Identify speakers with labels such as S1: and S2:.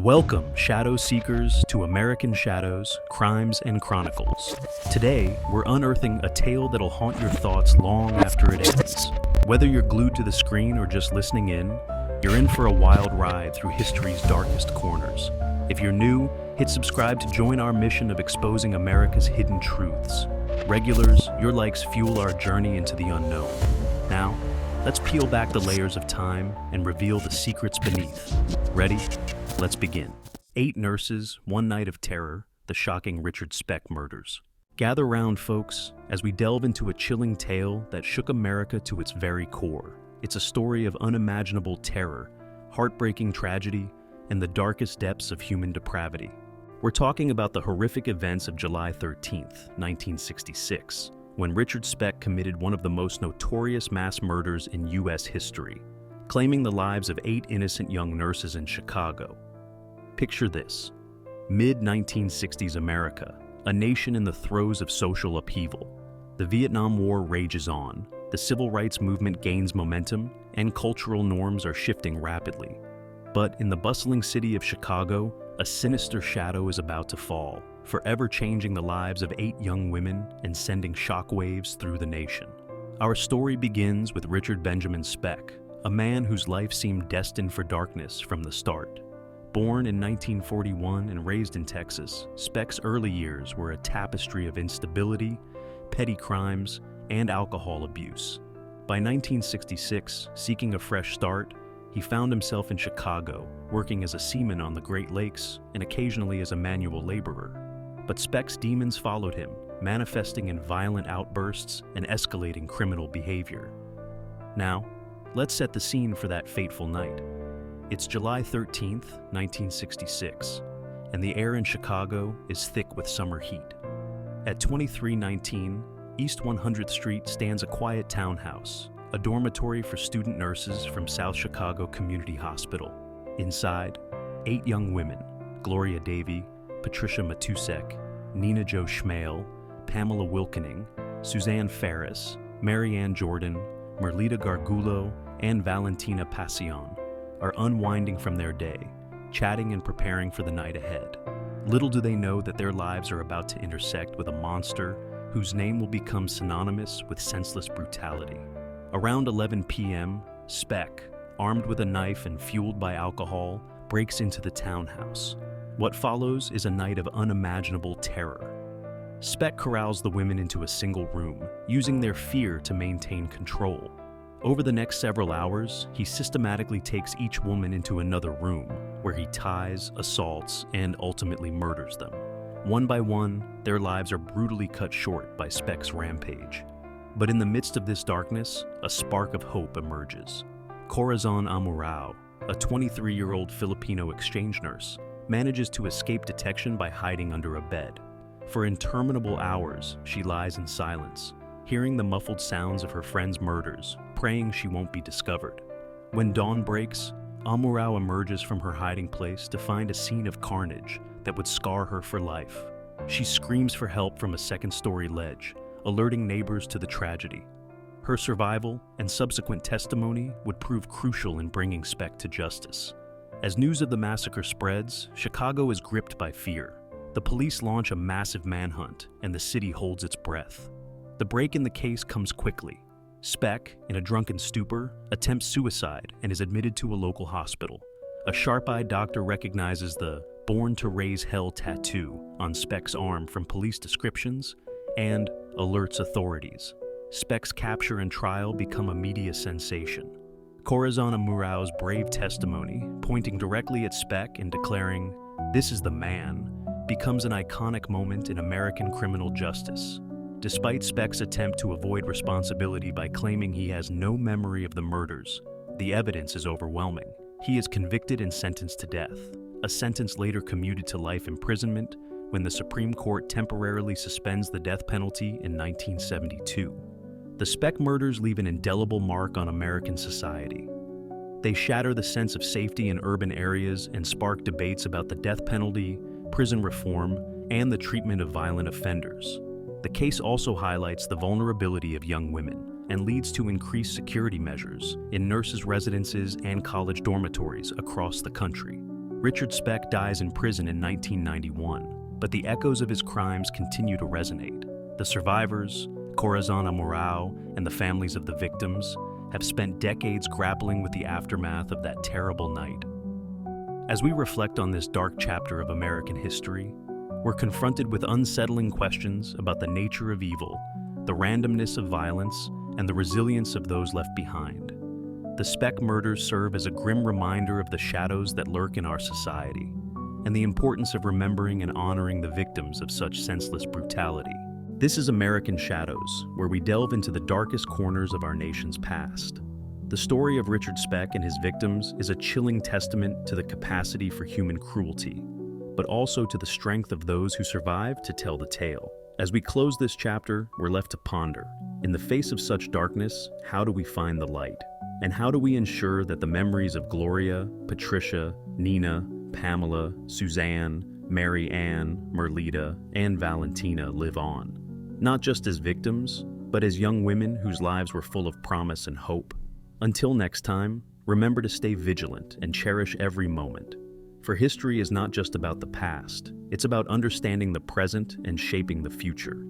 S1: Welcome, Shadow Seekers, to American Shadows, Crimes and Chronicles. Today, we're unearthing a tale that'll haunt your thoughts long after it ends. Whether you're glued to the screen or just listening in, you're in for a wild ride through history's darkest corners. If you're new, hit subscribe to join our mission of exposing America's hidden truths. Regulars, your likes fuel our journey into the unknown. Now, let's peel back the layers of time and reveal the secrets beneath. Ready? Let's begin. 8 nurses, one night of terror, the shocking Richard Speck murders. Gather round, folks, as we delve into a chilling tale that shook America to its very core. It's a story of unimaginable terror, heartbreaking tragedy, and the darkest depths of human depravity. We're talking about the horrific events of July 13th, 1966, when Richard Speck committed one of the most notorious mass murders in U.S. history, claiming the lives of 8 innocent young nurses in Chicago. Picture this: mid-1960s America, a nation in the throes of social upheaval. The Vietnam War rages on, the civil rights movement gains momentum, and cultural norms are shifting rapidly. But in the bustling city of Chicago, a sinister shadow is about to fall, forever changing the lives of 8 young women and sending shockwaves through the nation. Our story begins with Richard Benjamin Speck, a man whose life seemed destined for darkness from the start. Born in 1941 and raised in Texas, Speck's early years were a tapestry of instability, petty crimes, and alcohol abuse. By 1966, seeking a fresh start, he found himself in Chicago, working as a seaman on the Great Lakes and occasionally as a manual laborer. But Speck's demons followed him, manifesting in violent outbursts and escalating criminal behavior. Now, let's set the scene for that fateful night. It's July 13th, 1966, and the air in Chicago is thick with summer heat. At 2319 East 100th Street stands a quiet townhouse, a dormitory for student nurses from South Chicago Community Hospital. Inside, 8 young women: Gloria Davy, Patricia Matusek, Nina Jo Schmale, Pamela Wilkening, Suzanne Ferris, Marianne Jordan, Merlita Gargulo, and Valentina Passion, are unwinding from their day, chatting and preparing for the night ahead. Little do they know that their lives are about to intersect with a monster whose name will become synonymous with senseless brutality. Around 11 p.m., Speck, armed with a knife and fueled by alcohol, breaks into the townhouse. What follows is a night of unimaginable terror. Speck corrals the women into a single room, using their fear to maintain control. Over the next several hours, he systematically takes each woman into another room, where he ties, assaults, and ultimately murders them. One by one, their lives are brutally cut short by Speck's rampage. But in the midst of this darkness, a spark of hope emerges. Corazon Amurao, a 23-year-old Filipino exchange nurse, manages to escape detection by hiding under a bed. For interminable hours, she lies in silence, hearing the muffled sounds of her friends' murders, praying she won't be discovered. When dawn breaks, Amurao emerges from her hiding place to find a scene of carnage that would scar her for life. She screams for help from a second-story ledge, alerting neighbors to the tragedy. Her survival and subsequent testimony would prove crucial in bringing Speck to justice. As news of the massacre spreads, Chicago is gripped by fear. The police launch a massive manhunt, and the city holds its breath. The break in the case comes quickly. Speck, in a drunken stupor, attempts suicide and is admitted to a local hospital. A sharp-eyed doctor recognizes the "Born to Raise Hell" tattoo on Speck's arm from police descriptions and alerts authorities. Speck's capture and trial become a media sensation. Corazon Amurao's brave testimony, pointing directly at Speck and declaring, "This is the man," becomes an iconic moment in American criminal justice. Despite Speck's attempt to avoid responsibility by claiming he has no memory of the murders, the evidence is overwhelming. He is convicted and sentenced to death, a sentence later commuted to life imprisonment when the Supreme Court temporarily suspends the death penalty in 1972. The Speck murders leave an indelible mark on American society. They shatter the sense of safety in urban areas and spark debates about the death penalty, prison reform, and the treatment of violent offenders. The case also highlights the vulnerability of young women and leads to increased security measures in nurses' residences and college dormitories across the country. Richard Speck dies in prison in 1991, but the echoes of his crimes continue to resonate. The survivors, Corazon Amurao, and the families of the victims have spent decades grappling with the aftermath of that terrible night. As we reflect on this dark chapter of American history, we're confronted with unsettling questions about the nature of evil, the randomness of violence, and the resilience of those left behind. The Speck murders serve as a grim reminder of the shadows that lurk in our society, and the importance of remembering and honoring the victims of such senseless brutality. This is American Shadows, where we delve into the darkest corners of our nation's past. The story of Richard Speck and his victims is a chilling testament to the capacity for human cruelty, but also to the strength of those who survived to tell the tale. As we close this chapter, we're left to ponder. In the face of such darkness, how do we find the light? And how do we ensure that the memories of Gloria, Patricia, Nina, Pamela, Suzanne, Mary Ann, Merlita, and Valentina live on? Not just as victims, but as young women whose lives were full of promise and hope. Until next time, remember to stay vigilant and cherish every moment. For history is not just about the past, it's about understanding the present and shaping the future.